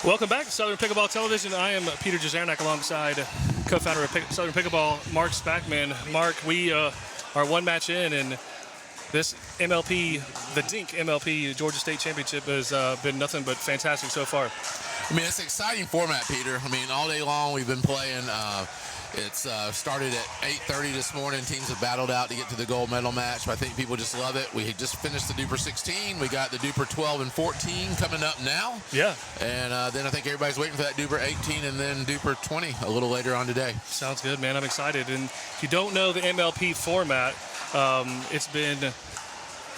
Welcome back to Southern Pickleball Television. I am Peter Jezerniac alongside co-founder of Southern Pickleball, Mark Spackman. Mark, we are one match in, and this MLP, the Dink MLP Georgia State Championship has been nothing but fantastic so far. I mean, it's an exciting format, Peter. I mean, all day long we've been playing. It's started at 8:30 this morning. Teams have battled out to get to the gold medal match. I think people just love it. We just finished the DUPR 16. We got the DUPR 12 and 14 coming up now. Yeah. And then I think everybody's waiting for that DUPR 18 and then DUPR 20 a little later on today. Sounds good, man. I'm excited. And if you don't know the MLP format, it's been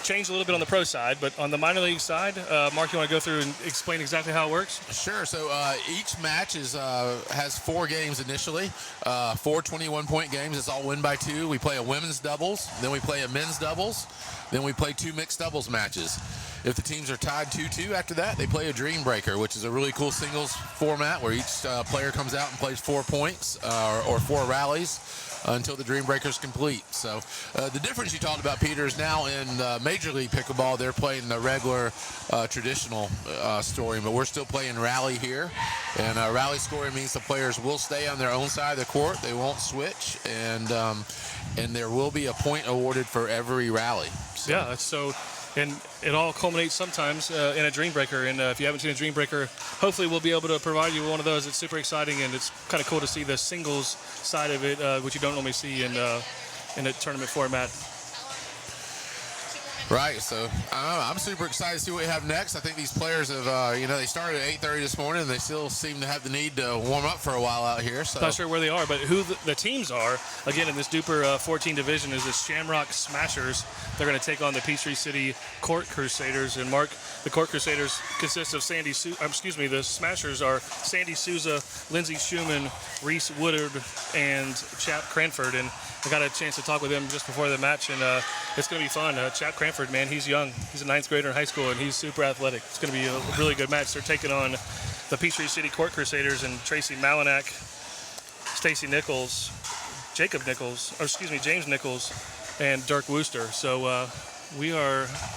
changed a little bit on the pro side, but on the minor league side, Mark, you want to go through and explain exactly how it works? Sure. So each match has 4 games initially, 4 21-point games. It's all win by 2. We play a women's doubles, then we play a men's doubles, then we play 2 mixed doubles matches. If the teams are tied 2-2 after that, they play a dream breaker, which is a really cool singles format where each player comes out and plays 4 points or 4 rallies until the dream breaker is complete. So the difference you talked about, Peter, is now in Major League Pickleball, they're playing the regular traditional scoring, but we're still playing rally here. And rally scoring means the players will stay on their own side of the court. They won't switch, and there will be a point awarded for every rally. So. Yeah, so. And it all culminates sometimes in a dream breaker. And if you haven't seen a dream breaker, hopefully we'll be able to provide you one of those. It's super exciting, and it's kind of cool to see the singles side of it, which you don't normally see in a tournament format. Right, so I'm super excited to see what we have next. I think these players have, they started at 8:30 this morning, and they still seem to have the need to warm up for a while out here. So. Not sure where they are, but who the teams are, again, in this DUPR 14 division is the Shamrock Smashers. They're going to take on the Peachtree City Court Crusaders. And Mark, the Court Crusaders consist of the Smashers are Sandy Sousa, Lindsay, Shuman, Reece, Woodard, and Chap, Cranford. And I got a chance to talk with him just before the match, and it's going to be fun. Chap Cranford, man, he's young. He's a 9th grader in high school, and he's super athletic. It's going to be a really good match. They're taking on the Peachtree City Court Crusaders and Tracy, Malinchak, Stacy, Nichols, James Nichols, and Dirk Wooster. So I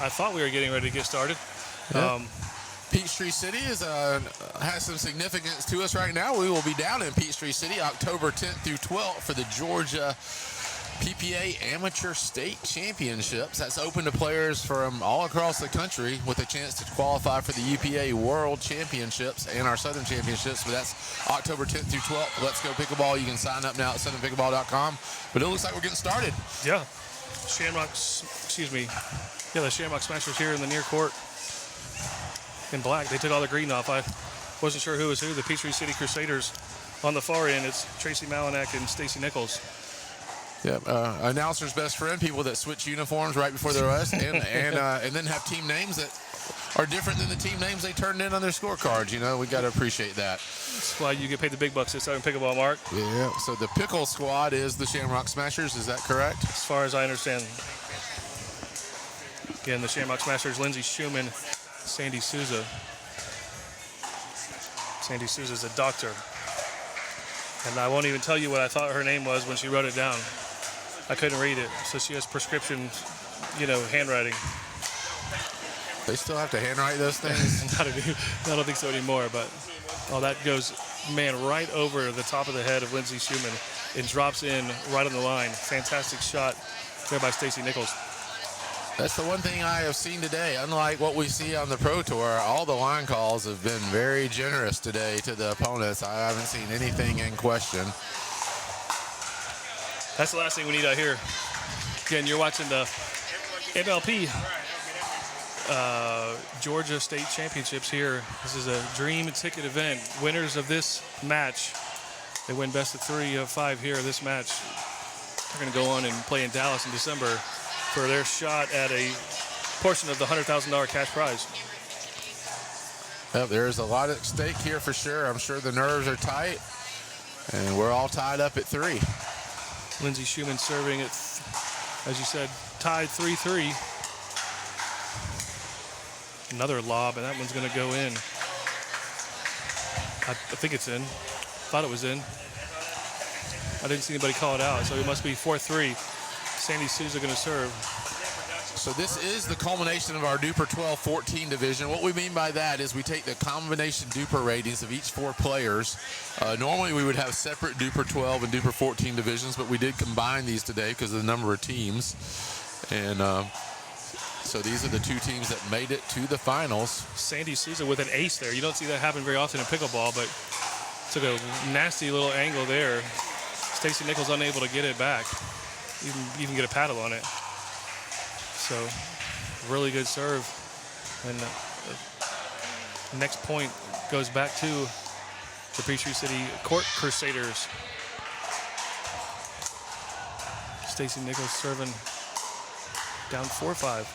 thought we were getting ready to get started. Yeah. Peachtree City has some significance to us right now. We will be down in Peachtree City October 10th through 12th for the Georgia PPA Amateur State Championships. That's open to players from all across the country with a chance to qualify for the UPA World Championships and our Southern Championships. But that's October 10th through 12th. Let's Go Pickleball. You can sign up now at southernpickleball.com. But it looks like we're getting started. Yeah. The Shamrock Smashers here in the near court in black. They took all the green off. I wasn't sure who was who. The Peachtree City Crusaders on the far end, it's Tracy Malinchak and Stacy Nichols. Yeah, announcer's best friend, people that switch uniforms right before the rest, and then have team names that are different than the team names they turned in on their scorecards. You know, we got to appreciate that. That's why you get paid the big bucks at Southern Pickleball, Mark. Yeah, so the pickle squad is the Shamrock Smashers, is that correct? As far as I understand. Again, the Shamrock Smashers, Lindsay, Shuman, Sandy Sousa. Sandy Sousa's a doctor. And I won't even tell you what I thought her name was when she wrote it down. I couldn't read it, so she has prescription, handwriting. They still have to handwrite those things? I don't think so anymore, but that goes, man, right over the top of the head of Lindsay Shuman and drops in right on the line. Fantastic shot there by Stacy Nichols. That's the one thing I have seen today. Unlike what we see on the Pro Tour, all the line calls have been very generous today to the opponents. I haven't seen anything in question. That's the last thing we need out here. Again, you're watching the MLP Georgia State Championships here. This is a dream ticket event. Winners of this match, they win best of 3 of 5 here this match. They're going to go on and play in Dallas in December for their shot at a portion of the $100,000 cash prize. Yep, there's a lot at stake here for sure. I'm sure the nerves are tight, and we're all tied up at 3. Lindsay Shuman serving at, as you said, tied 3-3. Another lob, and that one's going to go in. I think it's in. Thought it was in. I didn't see anybody call it out, so it must be 4-3. Sandy Sousa going to serve. So this is the culmination of our DUPR 12-14 division. What we mean by that is we take the combination DUPR ratings of each 4 players. Normally we would have separate DUPR 12 and DUPR 14 divisions, but we did combine these today because of the number of teams. And so these are the 2 teams that made it to the finals. Sandy Sousa with an ace there. You don't see that happen very often in pickleball, but took a nasty little angle there. Stacy Nichols unable to get it back, even get a paddle on it. So really good serve. And the next point goes back to the Peachtree City Court Crusaders. Stacy Nichols serving down 4-5.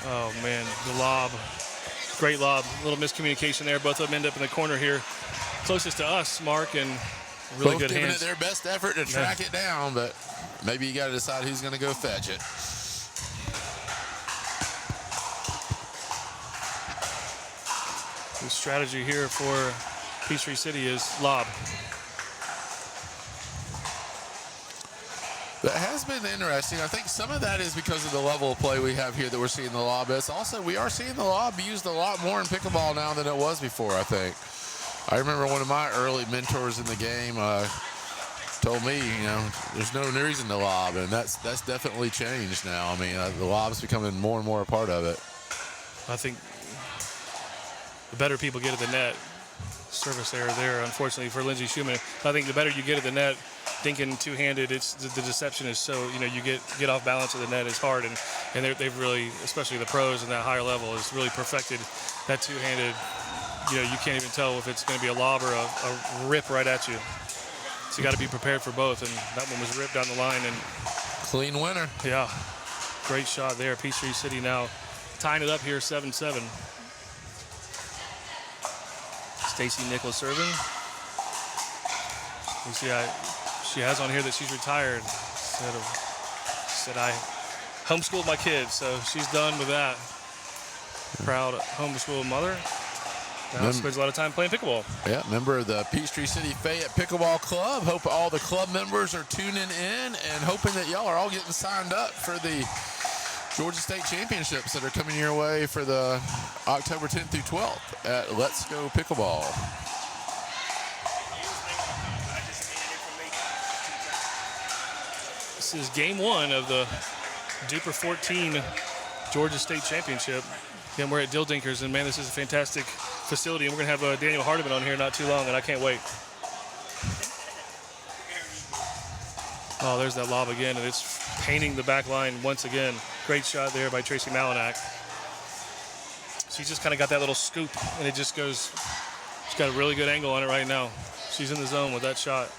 Oh man, the lob. Great lob. A little miscommunication there. Both of them end up in the corner here. Closest to us, Mark, and really both good giving hands. It their best effort to track it down, but maybe you got to decide who's going to go fetch it. The strategy here for Peachtree City is lob. That has been interesting. I think some of that is because of the level of play we have here that we're seeing the lob. But also, we are seeing the lob used a lot more in pickleball now than it was before, I think. I remember one of my early mentors in the game told me, there's no reason to lob, and that's definitely changed now. I mean, the lob's becoming more and more a part of it. I think the better people get at the net, service error there, unfortunately, for Lindsay Shuman. I think the better you get at the net, thinking two-handed, it's the deception is so, you get off balance of the net is hard, and they've really, especially the pros in that higher level, has really perfected that two-handed. You can't even tell if it's going to be a lob or a rip right at you. So you got to be prepared for both, and that one was ripped down the line. And clean winner. Yeah, great shot there. Peachtree City now tying it up here 7-7. Stacy Nichols serving. You see, she has on here that she's retired. Said I homeschooled my kids, so she's done with that. Proud homeschool mother. Now spends a lot of time playing pickleball. Yeah, member of the Peachtree City Fayette Pickleball Club. Hope all the club members are tuning in and hoping that y'all are all getting signed up for the Georgia State Championships that are coming your way for the October 10th through 12th at Let's Go Pickleball. This is game 1 of the DUPR 14 Georgia State Championship. Again, we're at Dill Dinkers, and man, this is a fantastic facility, and we're going to have Daniel Hardiman on here not too long, and I can't wait. Oh, there's that lob again, and it's painting the back line once again. Great shot there by Tracy Malinchak. She's just kind of got that little scoop, and it just goes, she's got a really good angle on it right now. She's in the zone with that shot.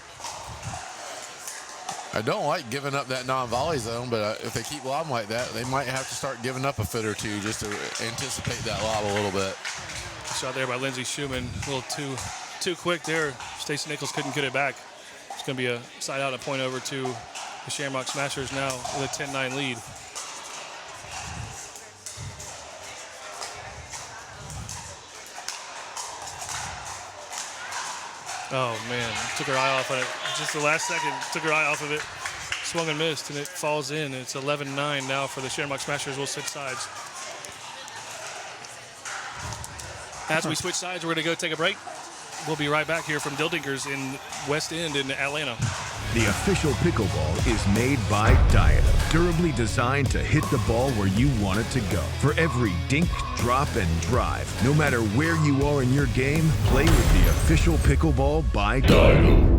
I don't like giving up that non-volley zone, but if they keep lobbing like that, they might have to start giving up a foot or two just to anticipate that lob a little bit. Shot there by Lindsay Shuman, a little too quick there. Stacy Nichols couldn't get it back. It's going to be a side out, a point over to the Shamrock Smashers now with a 10-9 lead. Oh, man, took her eye off on it. Just the last second, took her eye off of it. Swung and missed, and it falls in. It's 11-9 now for the Shamrock Smashers. We'll switch sides. As we switch sides, we're going to go take a break. We'll be right back here from Dill Dinkers in West End in Atlanta. The official pickleball is made by Dieta, durably designed to hit the ball where you want it to go. For every dink, drop, and drive, no matter where you are in your game, play with the official pickleball by Dieta.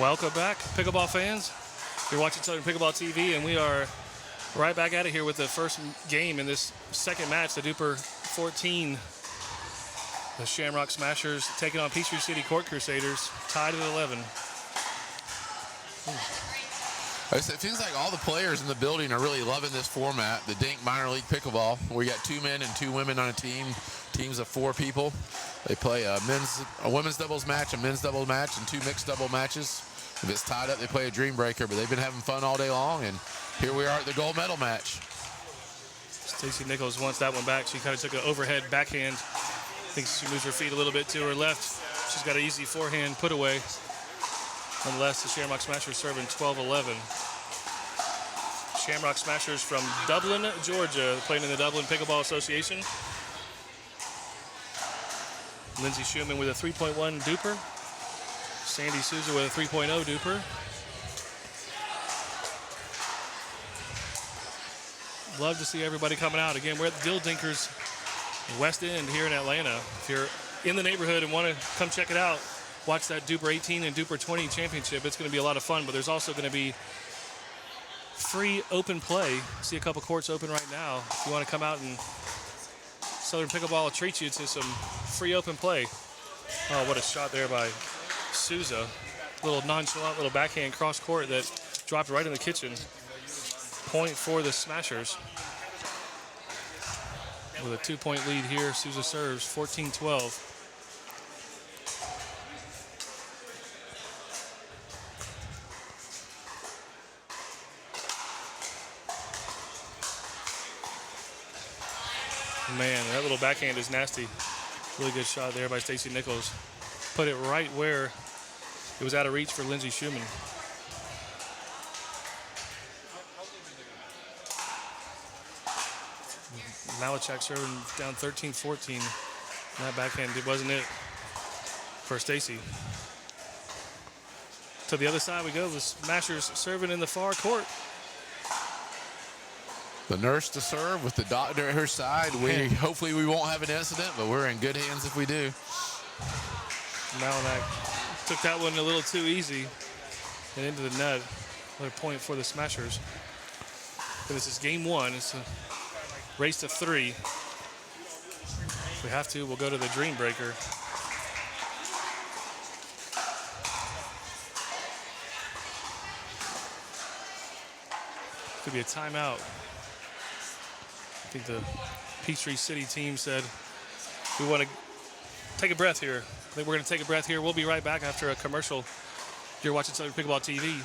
Welcome back, pickleball fans. You're watching Southern Pickleball TV, and we are right back at it here with the first game in this second match, the DUPR 14 The Shamrock Smashers taking on Peachtree City Court Crusaders, tied at 11. It seems like all the players in the building are really loving this format, the Dink Minor League Pickleball. We got 2 men and 2 women on a team, teams of 4 people. They play a women's doubles match, a men's doubles match, and 2 mixed double matches. If it's tied up, they play a dream breaker, but they've been having fun all day long, and here we are at the gold medal match. Stacy Nichols wants that one back. She kind of took an overhead backhand. Thinks she moves her feet a little bit to her left. She's got an easy forehand put away. Nonetheless, the Shamrock Smashers serving 12-11. Shamrock Smashers from Dublin, Georgia, playing in the Dublin Pickleball Association. Lindsay Shuman with a 3.1 DUPR. Sousa with a 3.0 DUPR. Love to see everybody coming out. Again, we're at the Dill Dinkers West End here in Atlanta. If you're in the neighborhood and want to come check it out, watch that DUPR 18 and DUPR 20 championship. It's going to be a lot of fun, but there's also going to be free open play. I see a couple courts open right now. If you want to come out and Southern Pickleball will treat you to some free open play. Oh, what a shot there by Sousa. Little nonchalant little backhand cross court that dropped right in the kitchen. Point for the Smashers. With a 2-point lead here, Sousa serves 14-12. Man, that little backhand is nasty. Really good shot there by Stacy Nichols. Put it right where it was out of reach for Lindsay Shuman. Malinchak serving down 13-14. That backhand, it wasn't it for Stacy. To the other side we go. The Smashers serving in the far court. The nurse to serve with the doctor at her side. Hopefully we won't have an incident, but we're in good hands if we do. Malinchak took that one a little too easy and into the net. Another point for the Smashers. And this is game 1. It's a race to 3. If we have to, we'll go to the Dream Breaker. Could be a timeout. I think the Peachtree City team said, we want to take a breath here. I think we're going to take a breath here. We'll be right back after a commercial. You're watching Southern Pickleball TV.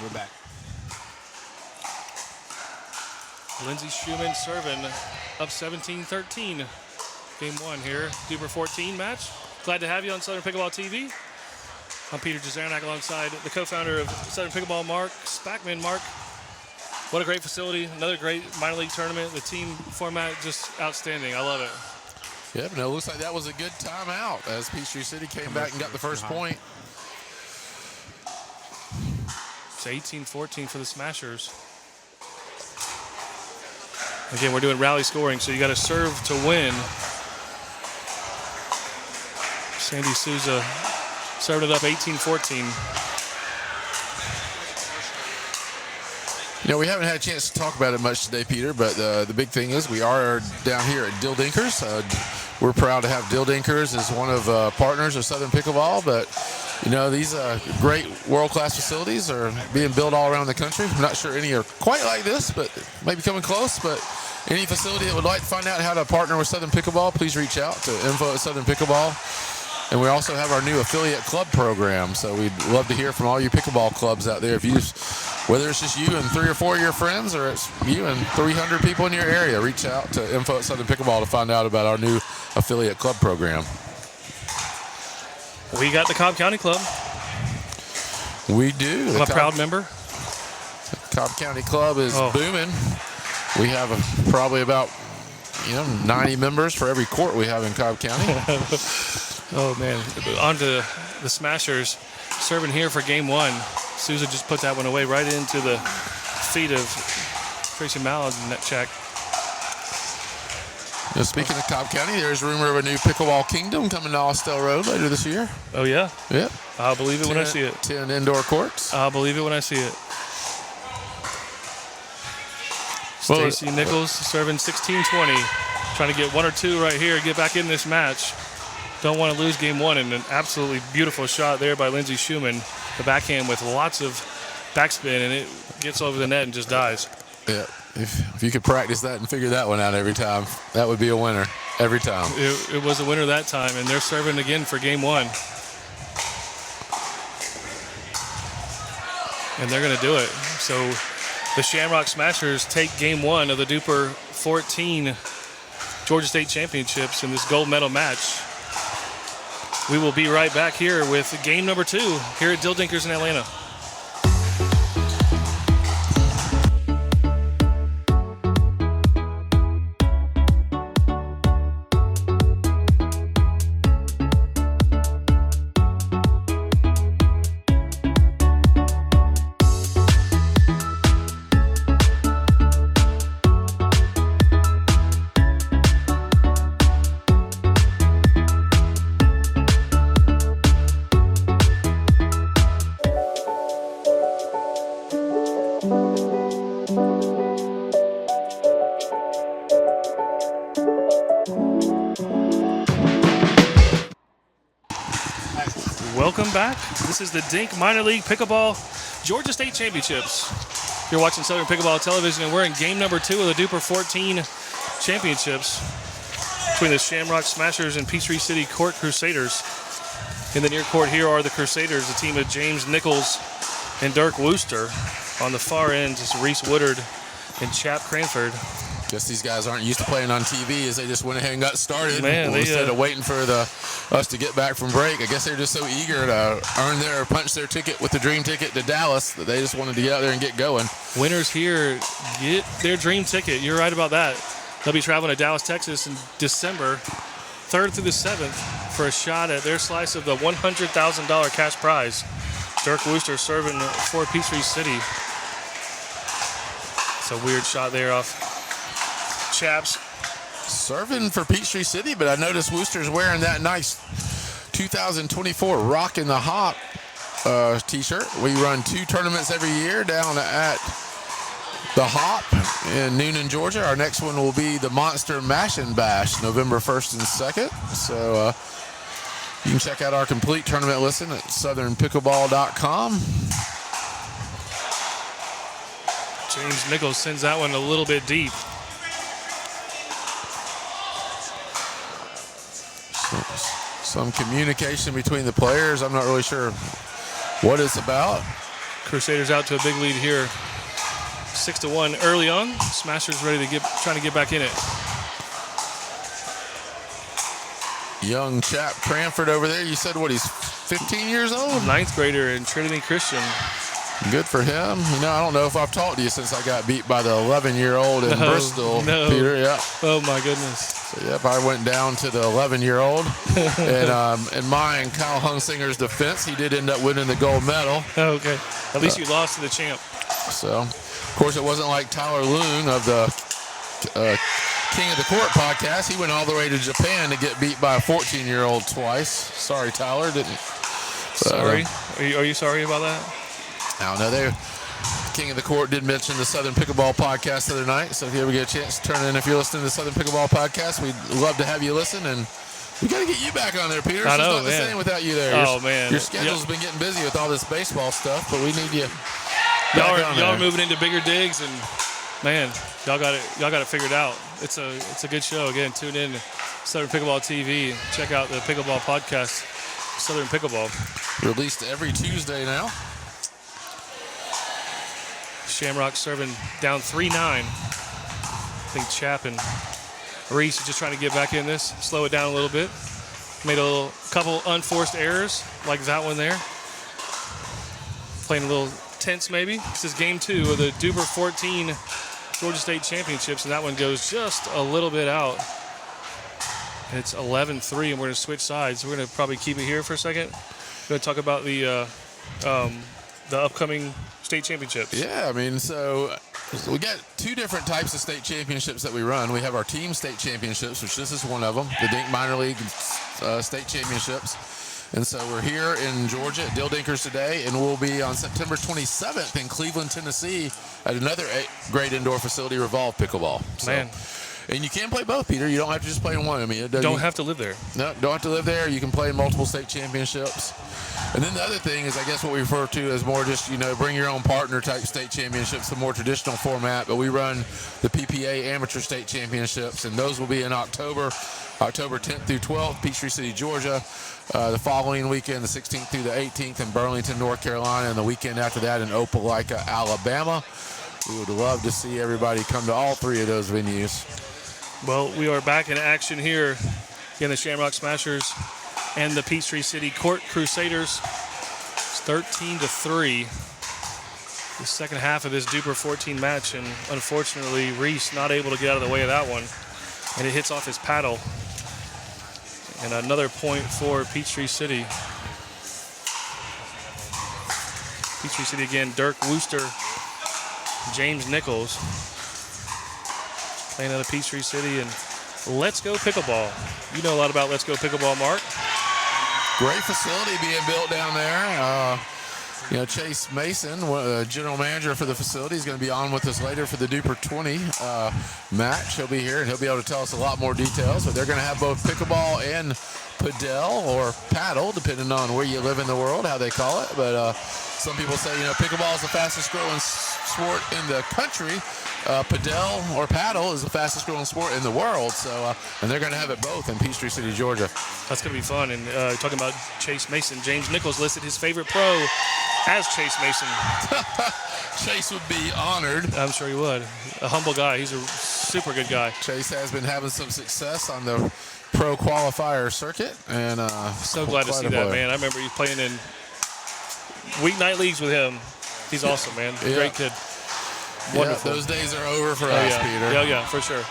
We're back. Lindsay Shuman serving up 17-13. Game 1 here. DUPR 14 match. Glad to have you on Southern Pickleball TV. I'm Peter Jezerniac alongside the co-founder of Southern Pickleball, Mark Spackman. Mark, what a great facility. Another great minor league tournament. The team format just outstanding. I love it. Yep, no, it looks like that was a good timeout as Peachtree City came back and got the first point. It's 18-14 for the Smashers. Again, we're doing rally scoring, so you got to serve to win. Sousa served it up 18-14. You know, we haven't had a chance to talk about it much today, Peter, but the big thing is we are down here at Dill Dinkers. We're proud to have Dill Dinkers as one of partners of Southern Pickleball, but you know, these great world-class facilities are being built all around the country. I'm not sure any are quite like this, but maybe coming close. But any facility that would like to find out how to partner with Southern Pickleball, please reach out to info@Southern Pickleball. And we also have our new affiliate club program, so we'd love to hear from all you pickleball clubs out there. If you Whether it's just you and 3 or 4 of your friends, or it's you and 300 people in your area, reach out to info at Southern Pickleball to find out about our new affiliate club program. We got the Cobb County Club. We do. I'm a proud member. The Cobb County Club is booming. We have probably about 90 members for every court we have in Cobb County. Oh, man. On to the Smashers. Serving here for game 1. Sousa just put that one away right into the feet of Tracy Malinchak. Speaking of Cobb County, there's rumor of a new pickleball kingdom coming to Austell Road later this year. Oh, yeah? Yep. I'll believe it when I see it. 10 indoor courts. I'll believe it when I see it. Stacy Nichols serving 16-20. Trying to get 1 or 2 right here, get back in this match. Don't want to lose game 1, and an absolutely beautiful shot there by Lindsay Shuman. The backhand with lots of backspin, and it gets over the net and just dies. Yeah, if you could practice that and figure that one out every time, that would be a winner every time. It was a winner that time, and they're serving again for game 1. And they're going to do it. So the Shamrock Smashers take game 1 of the DUPR 14 Georgia State Championships in this gold medal match. We will be right back here with game number 2 here at Dill Dinkers in Atlanta. Welcome back. This is the Dink Minor League Pickleball Georgia State Championships. You're watching Southern Pickleball Television, and we're in game number 2 of the DUPR 14 Championships between the Shamrock Smashers and Peachtree City Court Crusaders. In the near court here are the Crusaders, the team of James Nichols and Dirk Wooster. On the far end is Reece Woodard and Chap Cranford. Guess these guys aren't used to playing on TV, as they just went ahead and got started. Man, instead of waiting for us to get back from break. I guess they're just so eager to punch their ticket with the dream ticket to Dallas that they just wanted to get out there and get going. Winners here get their dream ticket. You're right about that. They'll be traveling to Dallas, Texas in December 3rd through the 7th for a shot at their slice of the $100,000 cash prize. Dirk Wooster serving for Peachtree City. It's a weird shot there off Chaps. Serving for Peachtree City, but I noticed Wooster's wearing that nice 2024 Rockin' the Hop t-shirt. We run 2 tournaments every year down at the Hop in Noonan, Georgia. Our next one will be the Monster Mash and Bash, November 1st and 2nd. So you can check out our complete tournament listing at southernpickleball.com. James Nichols sends that one a little bit deep. Some communication between the players. I'm not really sure what it's about. Crusaders out to a big lead here. 6-1 early on. Smashers ready to trying to get back in it. Young Chap Cranford over there. You said, what, he's 15 years old? 9th grader in Trinity Christian. Good for him. I don't know if I've talked to you since I got beat by the 11-year-old in Bristol. No. Peter, yeah. Oh, my goodness. So, yep, I went down to the 11-year-old. And in mine, Kyle Hunsinger's defense, he did end up winning the gold medal. Okay. At least you lost to the champ. So, of course, it wasn't like Tyler Loong of the King of the Court podcast. He went all the way to Japan to get beat by a 14-year-old twice. Sorry, Tyler. Sorry? Are you sorry about that? I don't know. King of the Court did mention the Southern Pickleball podcast the other night, so if you ever get a chance to turn in, if you're listening to the Southern Pickleball podcast, we'd love to have you listen, and we got to get you back on there, Peter. I know, it's not the same without you there. Oh, man. Your schedule's been getting busy with all this baseball stuff, but we need you Y'all back on are there. moving into bigger digs, and man, y'all got it figured out. It's a good show. Again, tune in to Southern Pickleball TV. Check out the Pickleball podcast, Southern Pickleball. Released every Tuesday now. Shamrock serving down 3-9. I think Chap and Reece is just trying to get back in this, slow it down a little bit. Made a couple unforced errors, like that one there. Playing a little tense, maybe. This is game 2 of the DUPR 14 Georgia State Championships, and that one goes just a little bit out. And it's 11-3, and we're going to switch sides. We're going to probably keep it here for a second. We're going to talk about the upcoming state championships. Yeah, I mean, so we got 2 different types of state championships that we run. We have our team state championships, which this is one of them, the Dink Minor League state championships. And so we're here in Georgia at Dill Dinkers today, and we'll be on September 27th in Cleveland, Tennessee at another great indoor facility, Revolve Pickleball. So, Man. And you can play both, Peter. You don't have to just play in one. I mean, Don't have to live there. No, don't have to live there. You can play in multiple state championships. And then the other thing is, I guess, what we refer to as more just, bring your own partner type state championships, the more traditional format. But we run the PPA Amateur State Championships, and those will be in October 10th through 12th, Peachtree City, Georgia. The following weekend, the 16th through the 18th in Burlington, North Carolina, and the weekend after that in Opelika, Alabama. We would love to see everybody come to all 3 of those venues. Well, we are back in action here in the Shamrock Smashers and the Peachtree City Court Crusaders. It's 13-3. The second half of this DUPR 14 match, and unfortunately, Reece not able to get out of the way of that one, and it hits off his paddle. And another point for Peachtree City. Peachtree City again, Dirk Wooster, James Nichols. Playing out of Peachtree City, and Let's Go Pickleball. You know a lot about Let's Go Pickleball, Mark. Great facility being built down there. Chase Mason, general manager for the facility, is going to be on with us later for the DUPR 20 match. He'll be here, and he'll be able to tell us a lot more details. But they're going to have both pickleball and padel, or paddle, depending on where you live in the world, how they call it. But some people say, pickleball is the fastest growing sport in the country. Padel or paddle is the fastest growing sport in the world. So, and they're going to have it both in Peachtree City, Georgia. That's going to be fun. And talking about Chase Mason, James Nichols listed his favorite pro as Chase Mason. Chase would be honored. I'm sure he would. A humble guy. He's a super good guy. Chase has been having some success on the pro qualifier circuit, and so glad to see that, man. I remember he's playing in weeknight leagues with him. He's awesome, man. Yeah. Great kid. Wonderful. Yeah, those days are over for us, Peter. Yeah, for sure.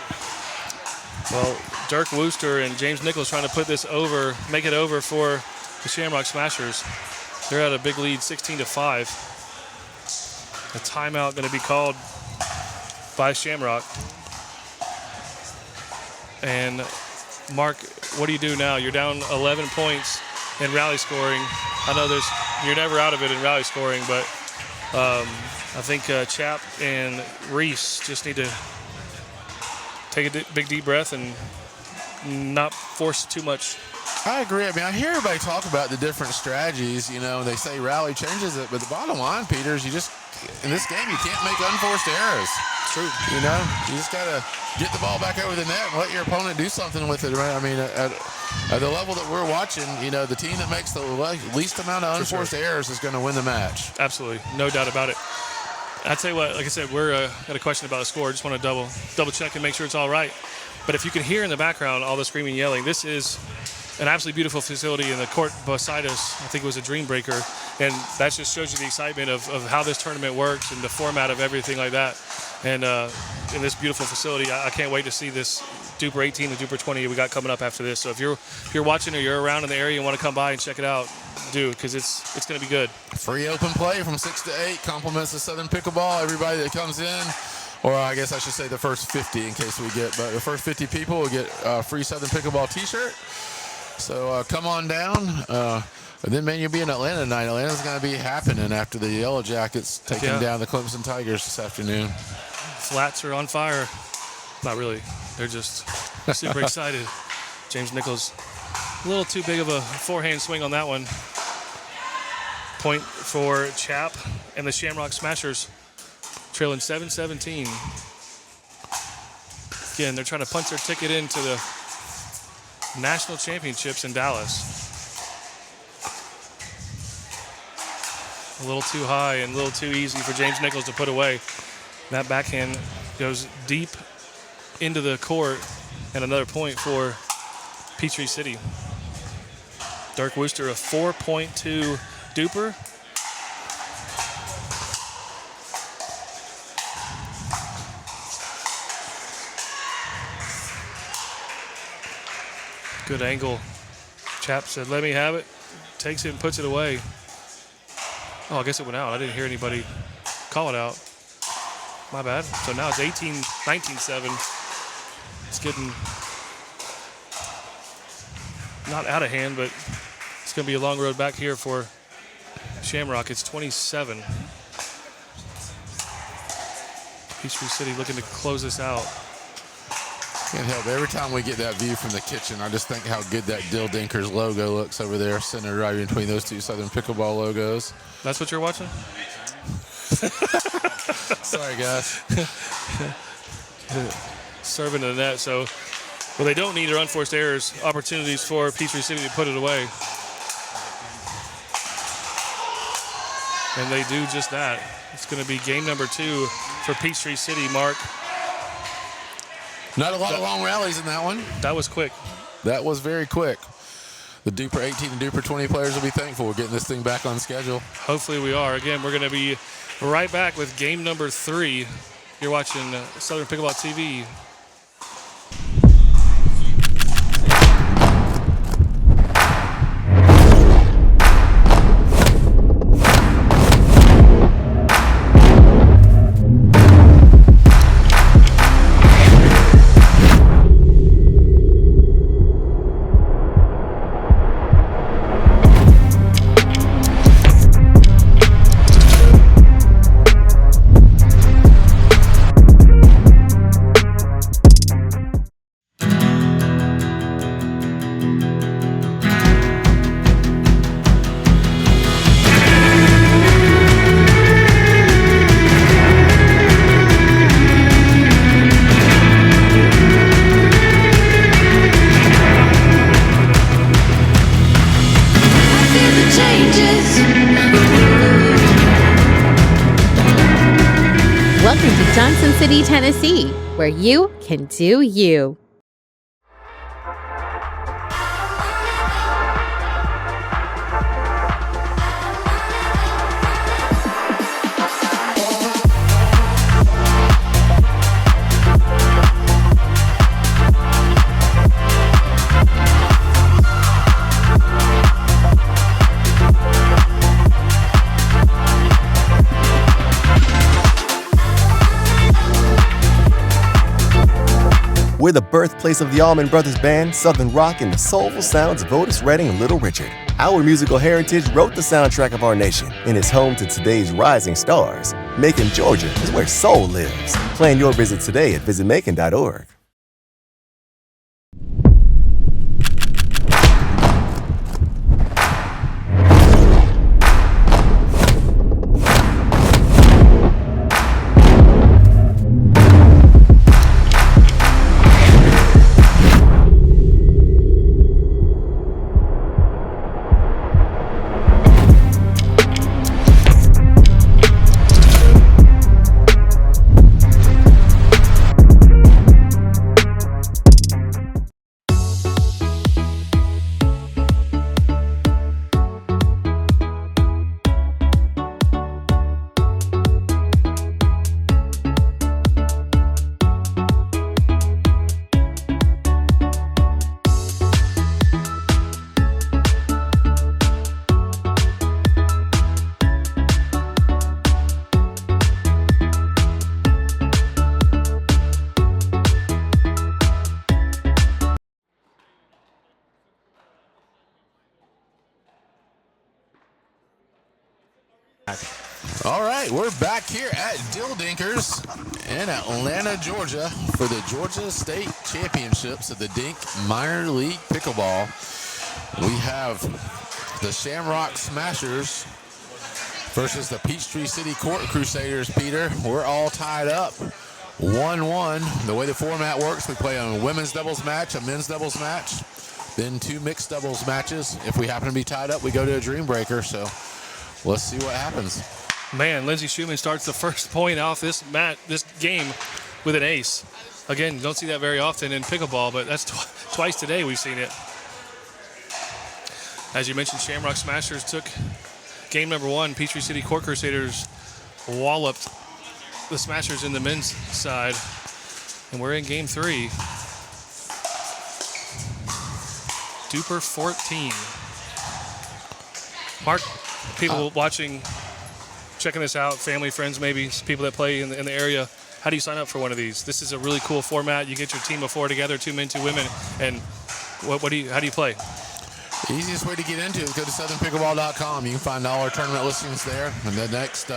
Well, Dirk Wooster and James Nichols trying to put this over, make it over for the Shamrock Smashers. They're at a big lead, 16-5. A timeout going to be called by Shamrock. And Mark, what do you do now? You're down 11 points in rally scoring. I know you're never out of it in rally scoring, but I think Chap and Reece just need to take a big deep breath and not force too much. I agree. I mean, I hear everybody talk about the different strategies, they say rally changes it, but the bottom line, Peter, is in this game, you can't make unforced errors. True. You just got to get the ball back over the net and let your opponent do something with it. I mean, at the level that we're watching, the team that makes the least amount of unforced errors is going to win the match. Absolutely. No doubt about it. I'll tell you what, like I said, we're got a question about the score. Just want to double check and make sure it's all right. But if you can hear in the background all the screaming and yelling, this is an absolutely beautiful facility in the court beside us. I think it was a Dream Breaker. And that just shows you the excitement of how this tournament works and the format of everything like that. And in this beautiful facility, I can't wait to see this DUPR 18 and DUPR 20 we got coming up after this. So if you're watching or you're around in the area and want to come by and check it out, do, because it's going to be good. Free open play from 6 to 8. Compliments of Southern Pickleball. Everybody that comes in, or I guess I should say the first 50 in case but the first 50 people will get a free Southern Pickleball t-shirt. So come on down. And then, man, you'll be in Atlanta tonight. Atlanta's going to be happening after the Yellow Jackets taking down the Clemson Tigers this afternoon. Flats are on fire. Not really. They're just super excited. James Nichols, a little too big of a forehand swing on that one. Point for Chap and the Shamrock Smashers, trailing 7-17. Again, they're trying to punch their ticket into the national championships in Dallas. A little too high and a little too easy for James Nichols to put away. That backhand goes deep into the court, and another point for Peachtree City. Dirk Wooster, a 4.2 DUPR. Good angle. Chap said, let me have it. Takes it and puts it away. Oh, I guess it went out. I didn't hear anybody call it out. My bad. So now it's 19-7. It's getting not out of hand, but it's going to be a long road back here for Shamrock. It's 27. Peachtree City looking to close this out. Can't help. Every time we get that view from the kitchen, I just think how good that Dill Dinkers logo looks over there, centered right in between those two Southern Pickleball logos. That's what you're watching? Sorry, guys. Serving to the net. So what they don't need are unforced errors, opportunities for Peachtree City to put it away. And they do just that. It's going to be game number 2 for Peachtree City, Mark. Not a lot of long rallies in that one. That was quick. That was very quick. The DUPR 18 and DUPR 20 players will be thankful we're getting this thing back on schedule. Hopefully we are. Again, we're going to be right back with game number 3. You're watching Southern Pickleball TV. Tennessee, where you can do you. We're the birthplace of the Allman Brothers Band, Southern Rock, and the soulful sounds of Otis Redding and Little Richard. Our musical heritage wrote the soundtrack of our nation and is home to today's rising stars. Macon, Georgia is where soul lives. Plan your visit today at visitmacon.org. All right, we're back here at Dill Dinkers in Atlanta, Georgia for the Georgia State Championships of the Dink Minor League Pickleball. We have the Shamrock Smashers versus the Peachtree City Court Crusaders, Peter. We're all tied up 1-1. The way the format works, we play a women's doubles match, a men's doubles match, then 2 mixed doubles matches. If we happen to be tied up, we go to a dream breaker. So let's see what happens. Man, Lindsay Shuman starts the first point off this game with an ace. Again, you don't see that very often in pickleball, but that's twice today we've seen it. As you mentioned, Shamrock Smashers took game number 1. Peachtree City Court Crusaders walloped the Smashers in the men's side. And we're in game 3. DUPR 14. Mark, people watching, checking this out, family, friends maybe, people that play in the area, how do you sign up for one of these? This is a really cool format. You get your team of 4 together, 2 men, 2 women, and how do you play? The easiest way to get into it is go to southernpickleball.com. You can find all our tournament listings there. And the next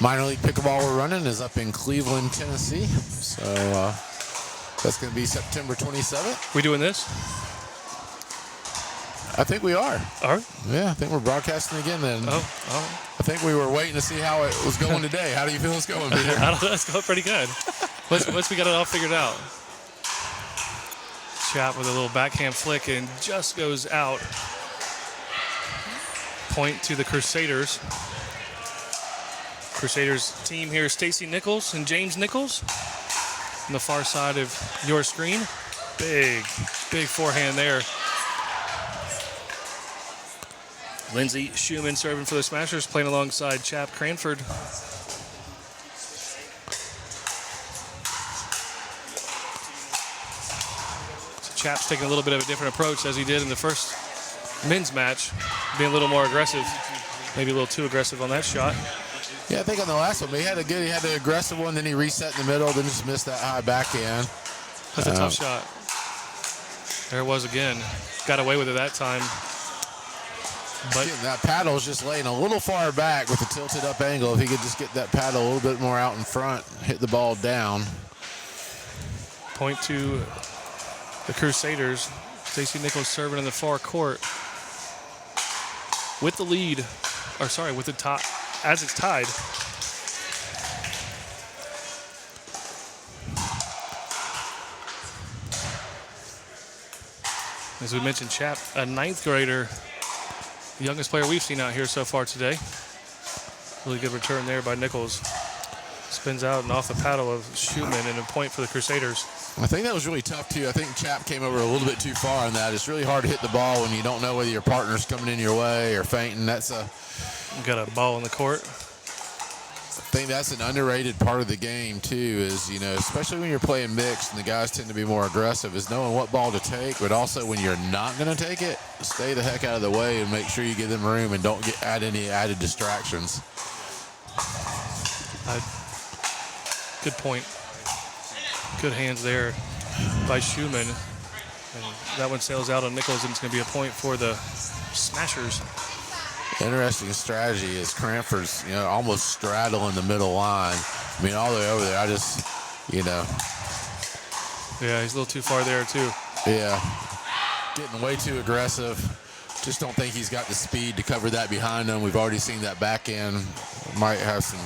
minor league pickleball we're running is up in Cleveland, Tennessee. So that's going to be September 27th. We doing this? I think we are. All right. Yeah, I think we're broadcasting again then. Oh, all right. I think we were waiting to see how it was going today. How do you feel it's going, Peter? I don't know. It's going pretty good. Once we got it all figured out. Chap with a little backhand flick and just goes out. Point to the Crusaders. Crusaders team here, Stacy Nichols and James Nichols. On the far side of your screen. Big forehand there. Lindsay Shuman serving for the Smashers, playing alongside Chap Cranford. So Chap's taking a little bit of a different approach as he did in the first men's match, being a little more aggressive, maybe a little too aggressive on that shot. Yeah, I think on the last one, he had the aggressive one, then he reset in the middle, then just missed that high backhand. That's a tough shot. There it was again. Got away with it that time. But that paddle's just laying a little far back with the tilted up angle. If he could just get that paddle a little bit more out in front, hit the ball down. Point to the Crusaders. Stacy Nichols serving in the far court. With the lead, with the top, as it's tied. As we mentioned, Chap, a 9th grader, the youngest player we've seen out here so far today. Really good return there by Nichols. Spins out and off the paddle of Shuman, and a point for the Crusaders. I think that was really tough, too. I think Chap came over a little bit too far on that. It's really hard to hit the ball when you don't know whether your partner's coming in your way or feinting. Got a ball in the court. I think that's an underrated part of the game, too, is, especially when you're playing mixed and the guys tend to be more aggressive, is knowing what ball to take, but also when you're not going to take it, stay the heck out of the way and make sure you give them room and don't add any added distractions. Good point. Good hands there by Shuman. And that one sails out on Nichols, and it's going to be a point for the Smashers. Interesting strategy is Cranford's, almost straddling the middle line. I mean, all the way over there, Yeah, he's a little too far there, too. Yeah, getting way too aggressive. Just don't think he's got the speed to cover that behind him. We've already seen that back end. Might have some,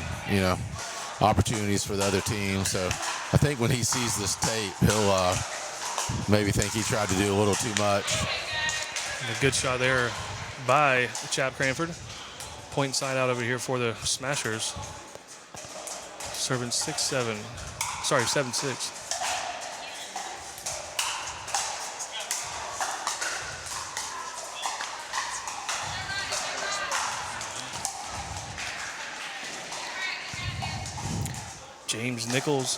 opportunities for the other team. So I think when he sees this tape, he'll maybe think he tried to do a little too much. And a good shot there by Chap Cranford. Point side out over here for the Smashers. Serving 7-6. James Nichols,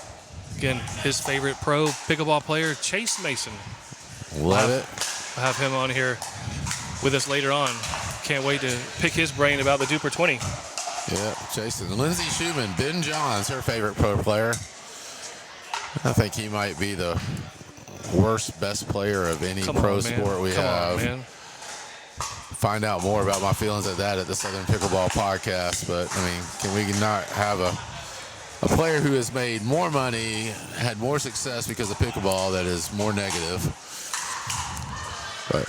again, his favorite pro pickleball player, Chase Mason. Love it. We'll have him on here with us later on. Can't wait to pick his brain about the DUPR 20. Yeah, Jason. Lindsay Shuman, Ben John's her favorite pro player. I think he might be the best player of any pro sport we have. Come on, man. Find out more about my feelings of that at the Southern Pickleball podcast. But, can we not have a player who has made more money, had more success because of pickleball that is more negative? But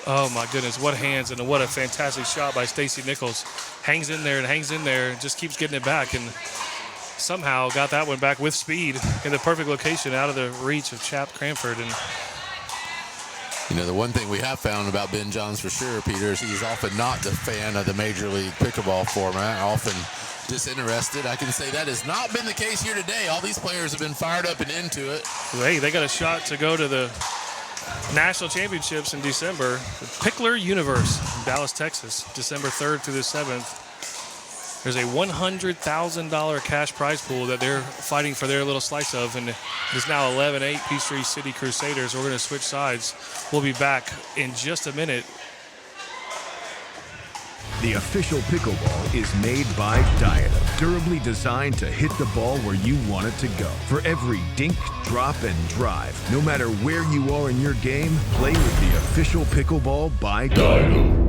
oh my goodness, what hands, and what a fantastic shot by Stacy Nichols. Hangs in there, just keeps getting it back, and somehow got that one back with speed in the perfect location out of the reach of Chap Cranford. And You know, the one thing we have found about Ben Johns for sure, Peter, is he's often not the fan of the Major League Pickleball format, often disinterested. I can say that has not been the case here today. All these players have been fired up and into it. Hey, they got a shot to go to the National Championships in December. The Pickler Universe in Dallas, Texas, December 3rd through the 7th. There's a $100,000 cash prize pool that they're fighting for their little slice of, and it's now 11-8 Peachtree City Crusaders. We're going to switch sides. We'll be back in just a minute. The official pickleball is made by Diadem, durably designed to hit the ball where you want it to go. For every dink, drop, and drive, no matter where you are in your game, play with the official pickleball by Diadem.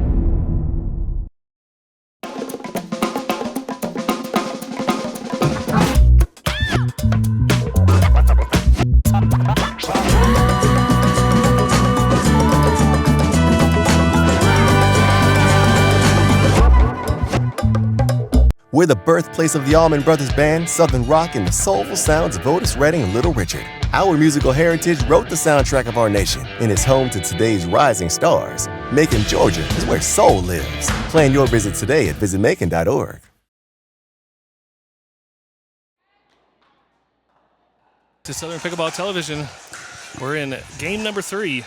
We're the birthplace of the Allman Brothers Band, Southern Rock, and the soulful sounds of Otis Redding and Little Richard. Our musical heritage wrote the soundtrack of our nation and is home to today's rising stars. Macon, Georgia is where soul lives. Plan your visit today at visitmacon.org. To Southern Pickleball Television, we're in game number 3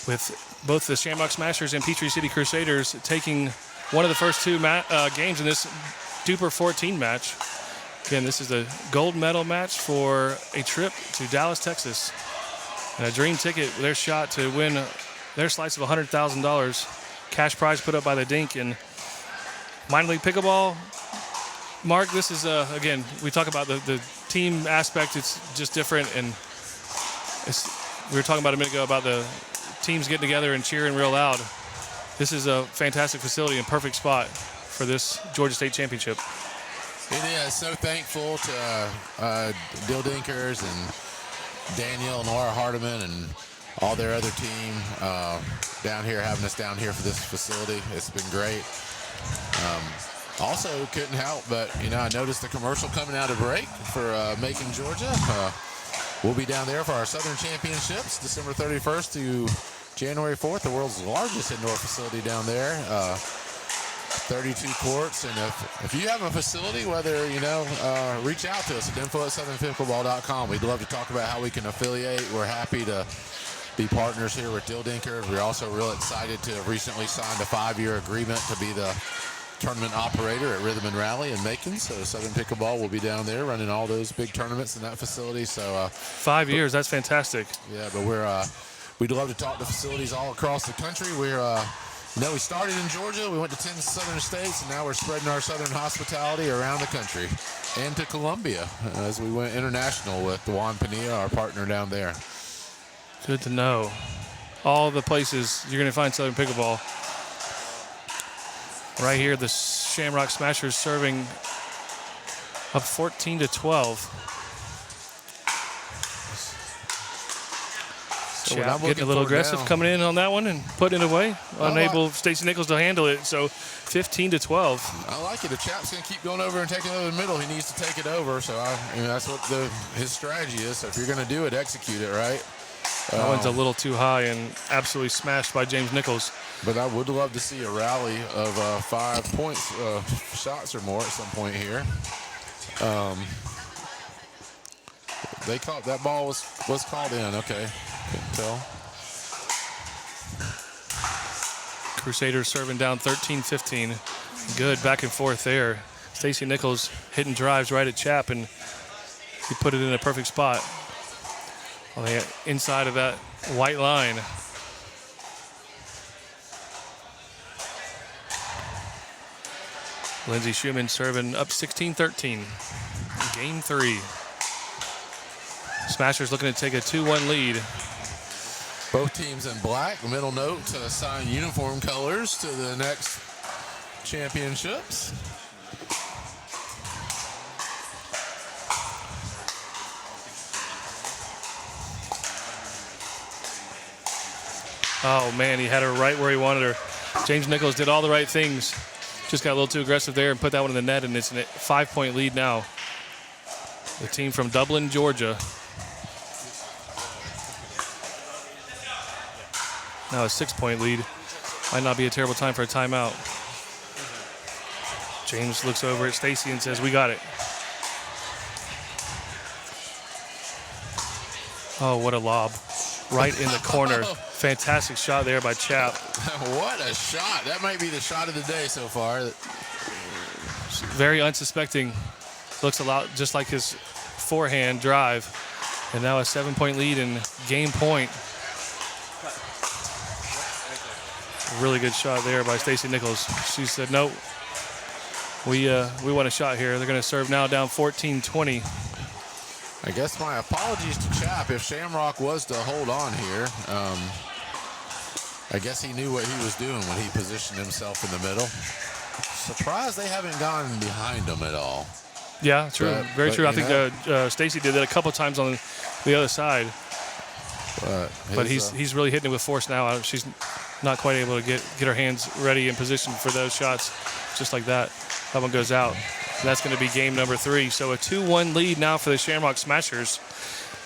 with both the Shamrock Smashers and Peachtree City Crusaders taking one of the first 2 games in this DUPR 14 match. Again, this is a gold medal match for a trip to Dallas, Texas. And a dream ticket, their shot to win their slice of $100,000. Cash prize put up by the Dink. And minor league pickleball, Mark, this is, again, we talk about the team aspect. It's just different. And we were talking about a minute ago about the teams getting together and cheering real loud. This is a fantastic facility and perfect spot for this Georgia State Championship. It is. So thankful to Dill Dinkers and Daniel and Laura Hardiman and all their other team down here, having us down here for this facility. It's been great. Also, couldn't help but, you know, I noticed the commercial coming out of break for Macon, Georgia. We'll be down there for our Southern Championships, December 31st to January 4th, the world's largest indoor facility down there. 32 courts, and if you have a facility, whether, you know, reach out to us at info@southernpickleball.com. We'd love to talk about how we can affiliate. We're happy to be partners here with Dill Dinkers. We're also real excited to have recently signed a 5-year agreement to be the tournament operator at Rhythm and Rally in Macon. So Southern Pickleball will be down there running all those big tournaments in that facility. So 5 years, that's fantastic. Yeah, but we'd love to talk to facilities all across the country. You know, we started in Georgia, we went to 10 southern states, and now we're spreading our southern hospitality around the country and to Columbia as we went international with Juan Pania, our partner down there. Good to know. All the places you're going to find Southern Pickleball. Right here, the Shamrock Smashers serving up 14-12. Chap getting a little aggressive coming in on that one and putting it away. Unable Stacy Nichols to handle it. So 15-12. I like it. If Chap's going to keep going over and taking it over the middle, he needs to take it over. So that's what his strategy is. So if you're going to do it, execute it, right? That one's a little too high and absolutely smashed by James Nichols. But I would love to see a rally of 5 points, shots or more at some point here. They caught that ball was called in. Okay, couldn't tell. Crusaders serving down 13-15. Good back and forth there. Stacy Nichols hitting drives right at Chap, and he put it in a perfect spot. On the inside of that white line. Lindsay Shuman serving up 16-13. Game 3. Smashers looking to take a 2-1 lead. Both teams in black. Middle note to assign uniform colors to the next championships. Oh, man, he had her right where he wanted her. James Nichols did all the right things. Just got a little too aggressive there and put that one in the net, and it's a 5-point lead now. The team from Dublin, Georgia. Now a 6-point lead. Might not be a terrible time for a timeout. James looks over at Stacy and says, "We got it." Oh, what a lob. Right in the corner. Fantastic shot there by Chap. What a shot. That might be the shot of the day so far. Very unsuspecting. Looks a lot just like his forehand drive. And now a 7-point lead and game point. Really good shot there by Stacy Nichols. She said, "Nope, we want a shot here." They're going to serve now down 14-20. I guess my apologies to Chap if Shamrock was to hold on here. I guess he knew what he was doing when he positioned himself in the middle. Surprised they haven't gone behind him at all. Yeah, true. Very true. I think Stacy did that a couple times on the other side. But he's really hitting it with force now. She's not quite able to get her hands ready and positioned for those shots just like that. That one goes out. And that's going to be game number 3. So a 2-1 lead now for the Shamrock Smashers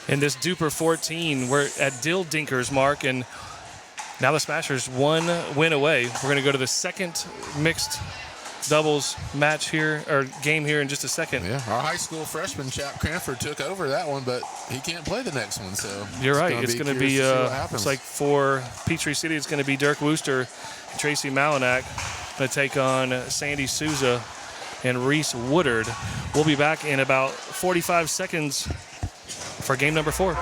in this DUPR 14. We're at Dill Dinkers, Mark, and now the Smashers 1 win away. We're going to go to the second mixed doubles match here, or game here in just a second. Yeah, our high school freshman Chap Cranford took over that one, but he can't play the next one. So you're right. It's going to be looks like for Peachtree City, it's going to be Dirk Wooster and Tracy Malinchak going to take on Sandy Sousa and Reece Woodard. We'll be back in about 45 seconds for game number 4.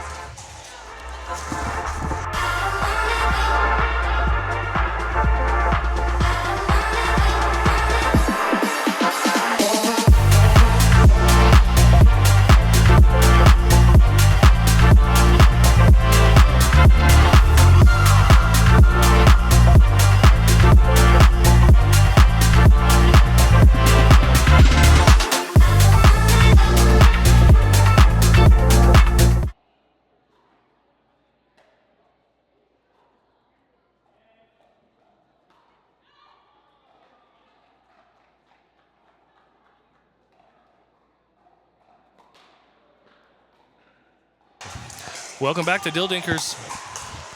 Welcome back to Dill Dinkers.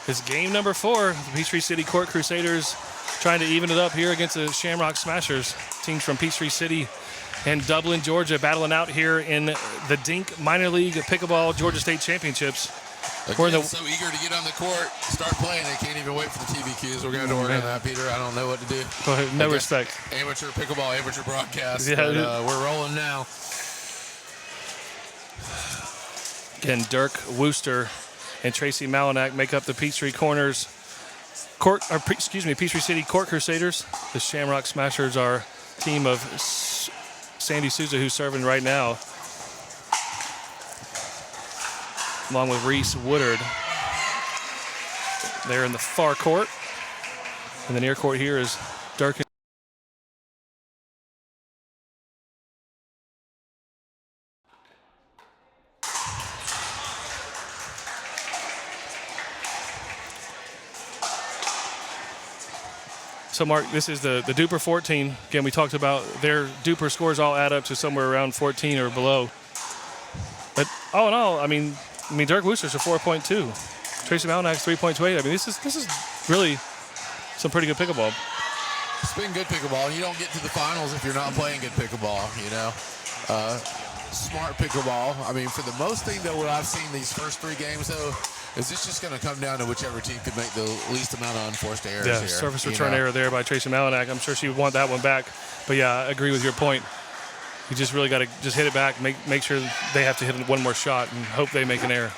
It's game number 4. The Peachtree City Court Crusaders trying to even it up here against the Shamrock Smashers. Teams from Peachtree City and Dublin, Georgia, battling out here in the Dink Minor League Pickleball Georgia State Championships. Again, so eager to get on the court, start playing. They can't even wait for the TV cues. We're going to work on that, Peter. I don't know what to do. Go ahead. No respect. Amateur pickleball, amateur broadcast. Yeah, but, we're rolling now. Again, Dirk Wooster and Tracy Malinchak make up the Peachtree Corners. Peachtree City Court Crusaders. The Shamrock Smashers are team of Sandy Sousa, who's serving right now, along with Reece Woodard. They're in the far court. And the near court here is Dirk. So, Mark, this is the DUPR 14. Again, we talked about their DUPR scores all add up to somewhere around 14 or below. But all in all, I mean, Dirk Wooster's a 4.2. Tracy Malinchak's 3.28. I mean, this is really some pretty good pickleball. It's been good pickleball. You don't get to the finals if you're not playing good pickleball, you know. Smart pickleball. I mean, for the most thing, though, what I've seen these first 3 games, though, is this just going to come down to whichever team could make the least amount of unforced errors here. Surface return error there by Tracy Malinchak. I'm sure she would want that one back. But, yeah, I agree with your point. You just really got to just hit it back, make sure they have to hit one more shot and hope they make an error.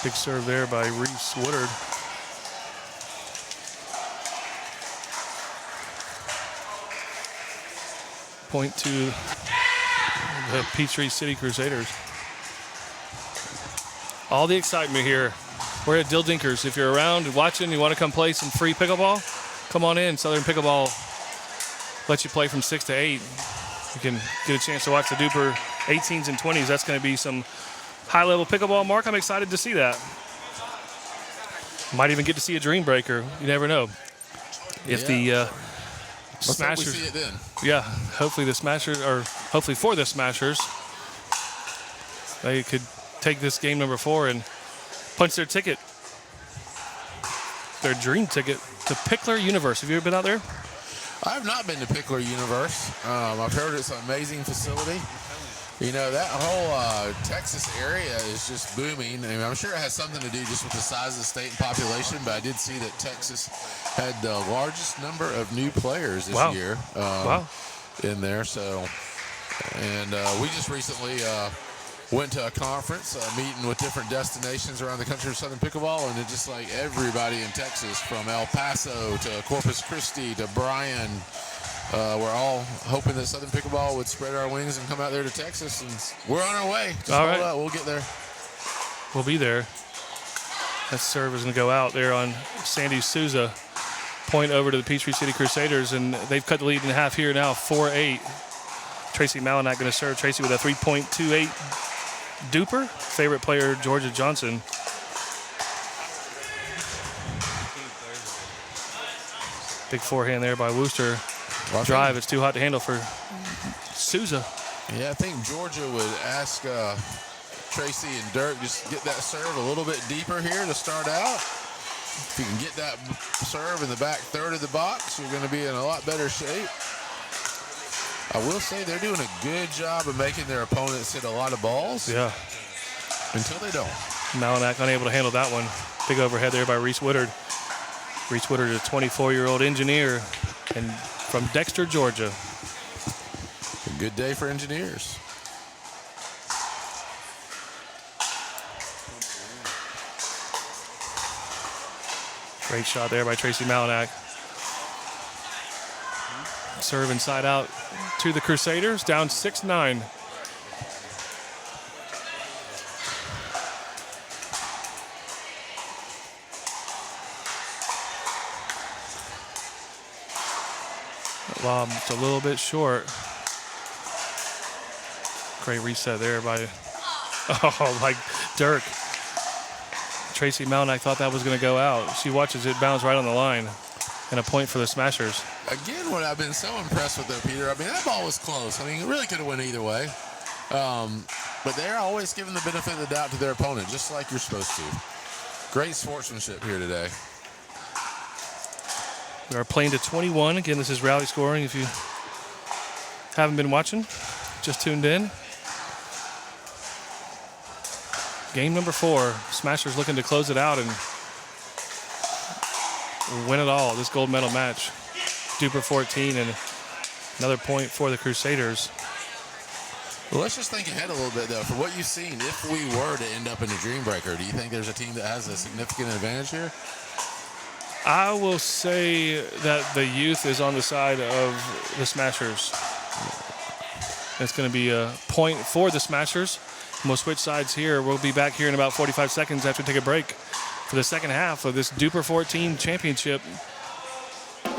Big serve there by Reece Woodard. Point to the Peachtree City Crusaders. All the excitement here. We're at Dill Dinkers. If you're around and watching, you want to come play some free pickleball, come on in. Southern Pickleball lets you play from 6 to 8. You can get a chance to watch the DUPR 18s and 20s. That's going to be some high-level pickleball. Mark, I'm excited to see that. Might even get to see a dream breaker. You never know. If the Smashers, we see it then. Yeah, hopefully the Smashers, or hopefully for the Smashers, they could take this game number 4 and punch their ticket their dream ticket to Pickler Universe. Have you ever been out there? I've not been to Pickler Universe. I've heard it's an amazing facility. You know, that whole Texas area is just booming. I mean, I'm sure it has something to do just with the size of the state and population, but I did see that Texas had the largest number of new players this year in there. So, and we just recently went to a conference, meeting with different destinations around the country of Southern Pickleball, and it's just like everybody in Texas, from El Paso to Corpus Christi to Bryan. We're all hoping that Southern Pickleball would spread our wings and come out there to Texas, and we're on our way. Just hold out. We'll get there. We'll be there. That serve is going to go out there on Sandy Sousa. Point over to the Peachtree City Crusaders, and they've cut the lead in half here now, 4-8. Tracy Malinchak going to serve Tracy with a 3.28 DUPR. Favorite player, Georgia Johnson. Big forehand there by Worcester. Drive, it's too hot to handle for Sousa. Yeah, I think Georgia would ask Tracy and Dirk just get that serve a little bit deeper here to start out. If you can get that serve in the back third of the box, you're going to be in a lot better shape. I will say they're doing a good job of making their opponents hit a lot of balls. Yeah. Until they don't. Malinchak unable to handle that one. Big overhead there by Reece Woodard. Reece Woodard is a 24-year-old engineer and from Dexter, Georgia. A good day for engineers. Great shot there by Tracy Malinchak. Serve inside out to the Crusaders, down 6-9. Lob just a little bit short. Great reset there by, Dirk. Tracy Malinchak thought that was going to go out. She watches it bounce right on the line, and a point for the Smashers. Again, what I've been so impressed with, though, Peter, I mean, that ball was close. I mean, it really could have went either way. But they're always giving the benefit of the doubt to their opponent, just like you're supposed to. Great sportsmanship here today. We are playing to 21. Again, this is rally scoring. If you haven't been watching, just tuned in. Game number 4. Smashers looking to close it out and win it all, this gold medal match. DUPR 14 and another point for the Crusaders. Well, let's just think ahead a little bit, though. For what you've seen, if we were to end up in the Dream Breaker, do you think there's a team that has a significant advantage here? I will say that the youth is on the side of the Smashers. It's going to be a point for the Smashers. We'll switch sides here. We'll be back here in about 45 seconds after we take a break for the second half of this DUPR 14 championship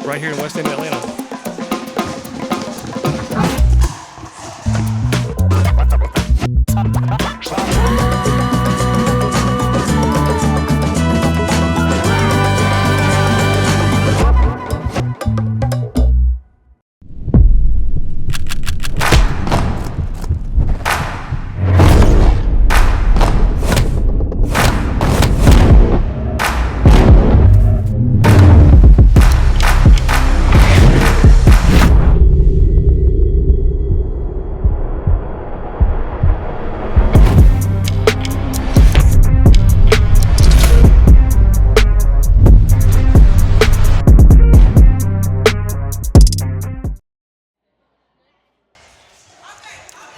right here in West End, Atlanta.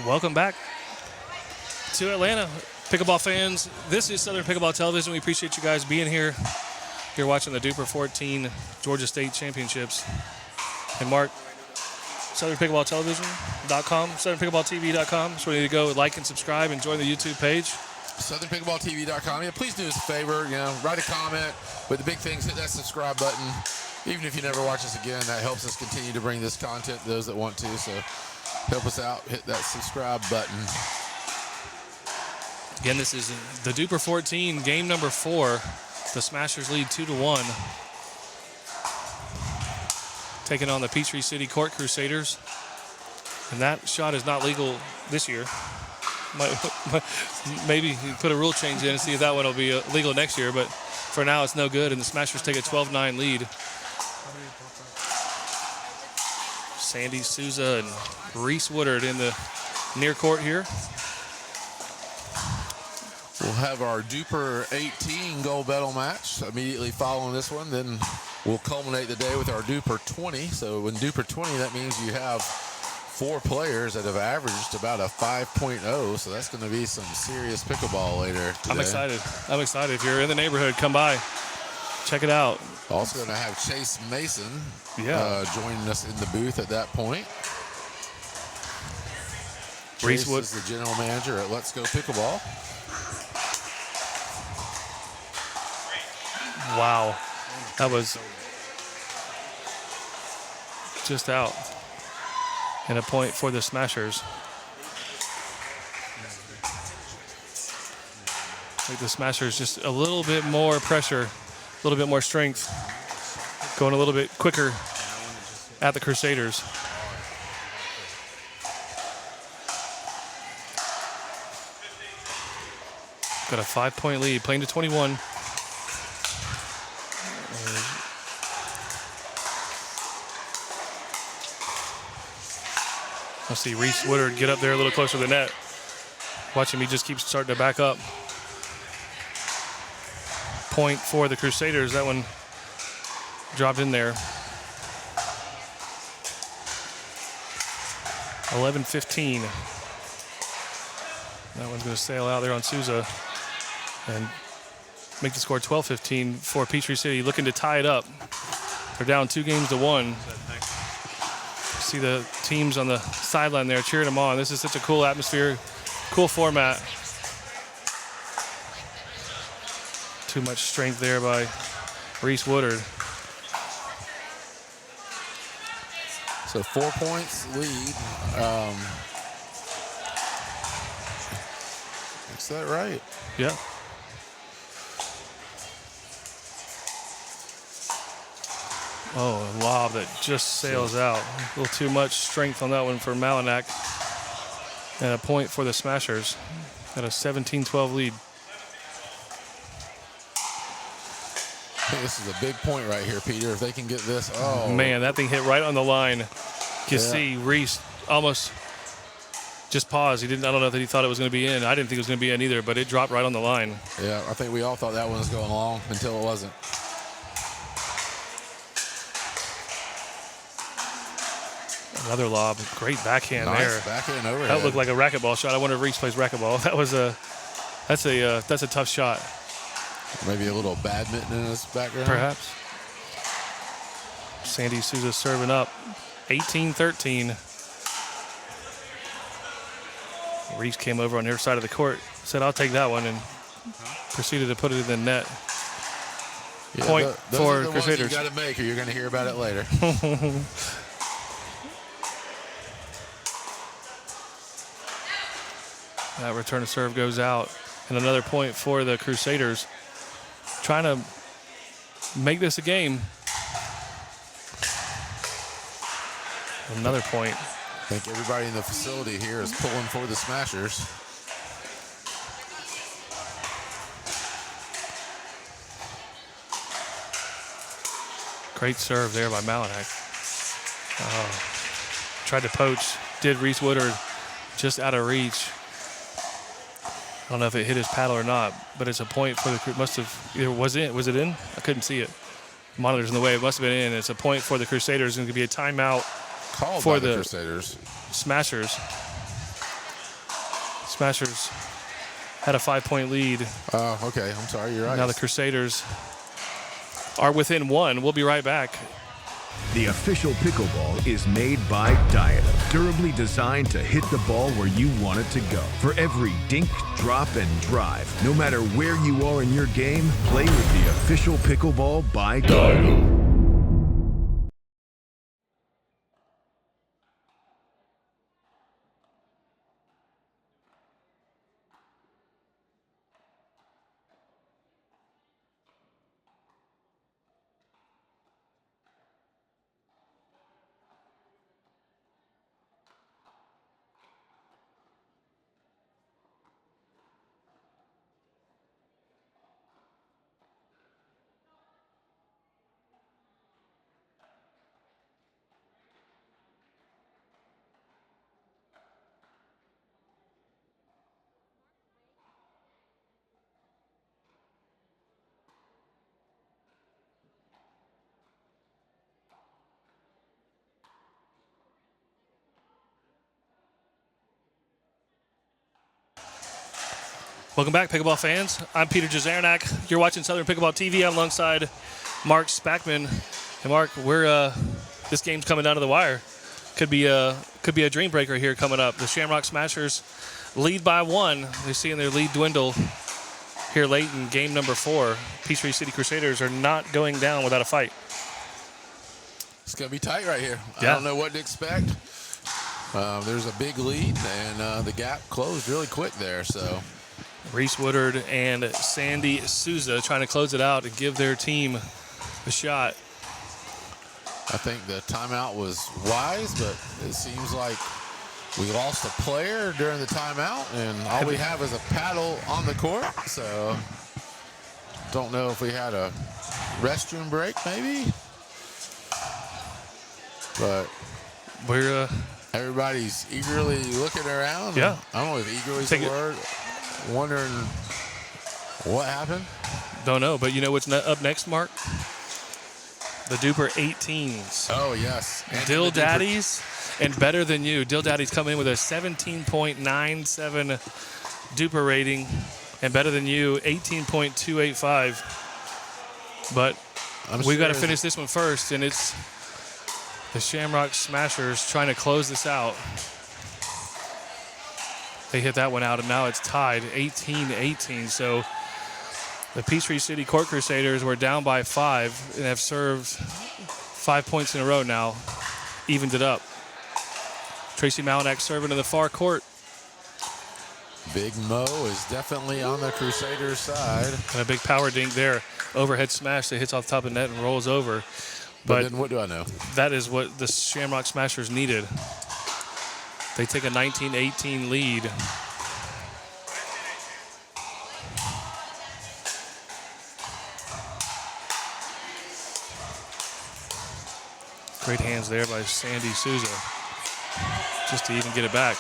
Welcome back to Atlanta, pickleball fans. This is Southern Pickleball Television. We appreciate you guys being here. You're watching the DUPR 14 Georgia State Championships. And Mark, SouthernPickleballTelevision.com, SouthernPickleballTV.com. So we need to go like and subscribe and join the YouTube page. SouthernPickleballTV.com. Yeah, please do us a favor. Write a comment. But the big things, hit that subscribe button. Even if you never watch us again, that helps us continue to bring this content to those that want to. So help us out. Hit that subscribe button. Again, this is the DUPR 14, game number 4. The Smashers lead 2-1. Taking on the Peachtree City Court Crusaders. And that shot is not legal this year. Maybe put a rule change in and see if that one will be legal next year. But for now, it's no good, and the Smashers take a 12-9 lead. Sandy Sousa and Reece Woodard in the near court here. We'll have our DUPR 18 gold medal match immediately following this one. Then we'll culminate the day with our DUPR 20. So when DUPR 20, that means you have 4 players that have averaged about a 5.0. So that's going to be some serious pickleball later today. I'm excited. I'm excited. If you're in the neighborhood, come by. Check it out. Also going to have Chase Mason joining us in the booth at that point. Reece Chase is the general manager at Let's Go Pickleball. Wow. That was just out. And a point for the Smashers. Like the Smashers, just a little bit more pressure, a little bit more strength, going a little bit quicker at the Crusaders. Got a 5-point lead, playing to 21. I'll see Reece Woodard get up there a little closer to the net. Watch him, he just keeps starting to back up. Point for the Crusaders. That one dropped in there. 11-15. That one's going to sail out there on Sousa and make the score 12-15 for Peachtree City, looking to tie it up. They're down 2-1. See the teams on the sideline there cheering them on. This is such a cool atmosphere, cool format. Too much strength there by Reece Woodard. So 4 points lead. Is that right? Yeah. Oh, a lob that just sails out. A little too much strength on that one for Malinchak. And a point for the Smashers at a 17-12 lead. I think this is a big point right here, Peter. If they can get this, oh. Man, that thing hit right on the line. You can see Reece almost just paused. I don't know that he thought it was going to be in. I didn't think it was going to be in either, but it dropped right on the line. Yeah, I think we all thought that one was going long until it wasn't. Another lob. Great backhand there. Nice backhand overhead. That looked like a racquetball shot. I wonder if Reece plays racquetball. That's a tough shot. Maybe a little badminton in his background. Perhaps. Sandy Sousa serving up. 18-13. Reece came over on her side of the court, said, "I'll take that one," and proceeded to put it in the net. Yeah, Point those for are the Crusaders. ones you got to make, or you're going to hear about it later. That return of serve goes out. And another point for the Crusaders. Trying to make this a game. Another point. I think everybody in the facility here is pulling for the Smashers. Great serve there by Malinchak. Tried to poach. Did Reece Woodard just out of reach. I don't know if it hit his paddle or not, but it's a point for the must have either was it in? I couldn't see it. Monitor's in the way. It must have been in. It's a point for the Crusaders. It's going to be a timeout Called for by the Crusaders. Smashers. Smashers had a 5-point lead. Oh, okay. I'm sorry. You're right. Now the Crusaders are within 1. We'll be right back. The official pickleball is made by Diadem, durably designed to hit the ball where you want it to go. For every dink, drop, and drive, no matter where you are in your game, play with the official pickleball by Diadem. Welcome back, pickleball fans. I'm Peter Jezerniac. You're watching Southern Pickleball TV. I'm alongside Mark Spackman. And Mark, this game's coming down to the wire. Could be a dream breaker here coming up. The Shamrock Smashers lead by 1. They're seeing their lead dwindle here late in game number 4. Peachtree City Crusaders are not going down without a fight. It's going to be tight right here. Yeah. I don't know what to expect. There's a big lead, and the gap closed really quick there. So Reece, Woodard, and Sandy Sousa trying to close it out and give their team a shot. I think the timeout was wise, but it seems like we lost a player during the timeout, and all we have is a paddle on the court. So don't know if we had a restroom break maybe, but everybody's eagerly looking around. Yeah. I don't know if eagerly is the word. Wondering what happened. Don't know, but you know what's up next, Mark? The DUPR 18s. Oh, yes. And Dill Daddies and Better Than You. Dill Daddies come in with a 17.97 DUPR rating, and Better Than You 18.285. But we've got to finish this one first, and it's the Shamrock Smashers trying to close this out. They hit that one out, and now it's tied 18-18. So the Peachtree City Court Crusaders were down by 5 and have served 5 points in a row now, evened it up. Tracy Malinchak serving in the far court. Big Mo is definitely on the Crusaders' side. And a big power dink there. Overhead smash that hits off the top of the net and rolls over. But then what do I know? That is what the Shamrock Smashers needed. They take a 19-18 lead. Great hands there by Sandy Sousa, just to even get it back.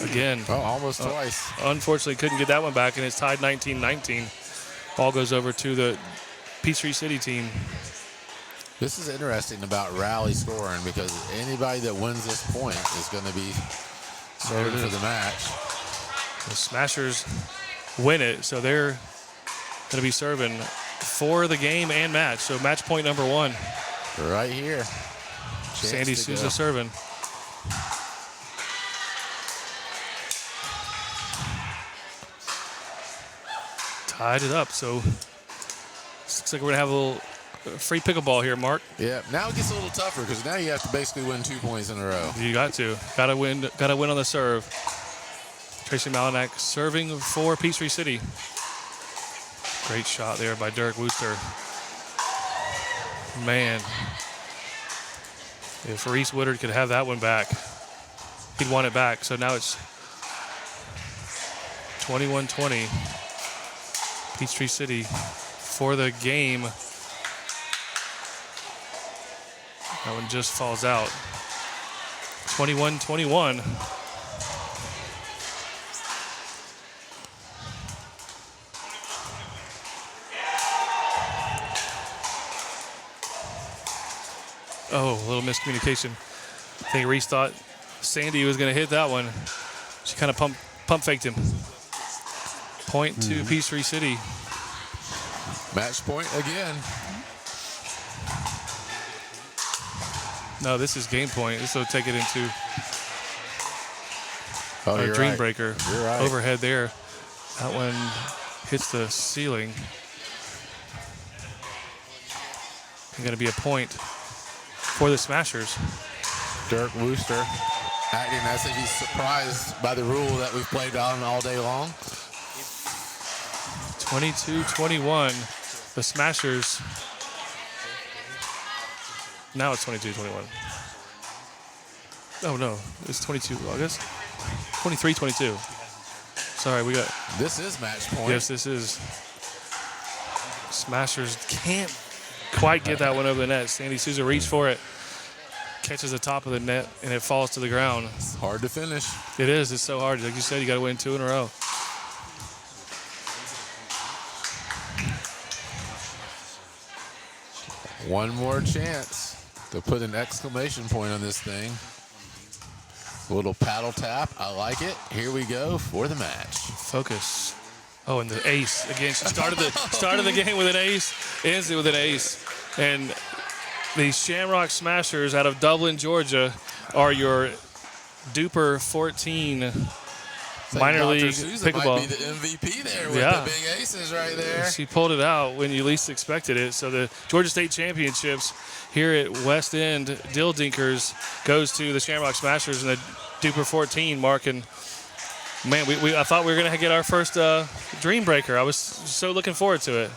Again. Oh, almost twice. Unfortunately, couldn't get that one back, and it's tied 19-19. Ball goes over to the Peachtree City team. This is interesting about rally scoring, because anybody that wins this point is going to be serving for the match. The Smashers win it, so they're going to be serving for the game and match. So match point number 1. Right here. Sandy Sousa serving. Tied it up, so looks like we're going to have a little free pickleball here, Mark. Yeah, now it gets a little tougher, because now you have to basically win 2 points in a row. You got to. Got to win on the serve. Tracy Malinchak serving for Peachtree City. Great shot there by Derek Wooster. Man. If Reece Woodard could have that one back, he'd want it back. So now it's 21-20. Peachtree City for the game. That one just falls out. 21-21. Oh, a little miscommunication. I think Reece thought Sandy was going to hit that one. She kind of pump faked him. Point to Peachtree City. Match point again. No, this is game point. This will take it into a dream breaker. You're right. Overhead there. That one hits the ceiling. Going to be a point for the Smashers. Dirk Wooster acting as if he's surprised by the rule that we've played on all day long. 22-21. The Smashers. Now it's 22-21. Oh, no. It's 22 August. 23-22. Sorry, we got... This is match point. Yes, this is. Smashers can't quite get that one over the net. Sandy Sousa reached for it. Catches the top of the net, and it falls to the ground. It's hard to finish. It is. It's so hard. Like you said, you got to win 2 in a row. One more chance to put an exclamation point on this thing. A little paddle tap. I like it. Here we go for the match. Focus. Oh, and the ace. Again, she started the game with an ace, ends it with an ace. And the Shamrock Smashers out of Dublin, Georgia are your DUPR 14 minor league Sousa pickleball. might be the MVP there with the big aces right there. She pulled it out when you least expected it. So the Georgia State Championships here at West End, Dill Dinkers goes to the Shamrock Smashers in the DUPR 14, Mark. And man, I thought we were going to get our first Dream Breaker. I was so looking forward to it.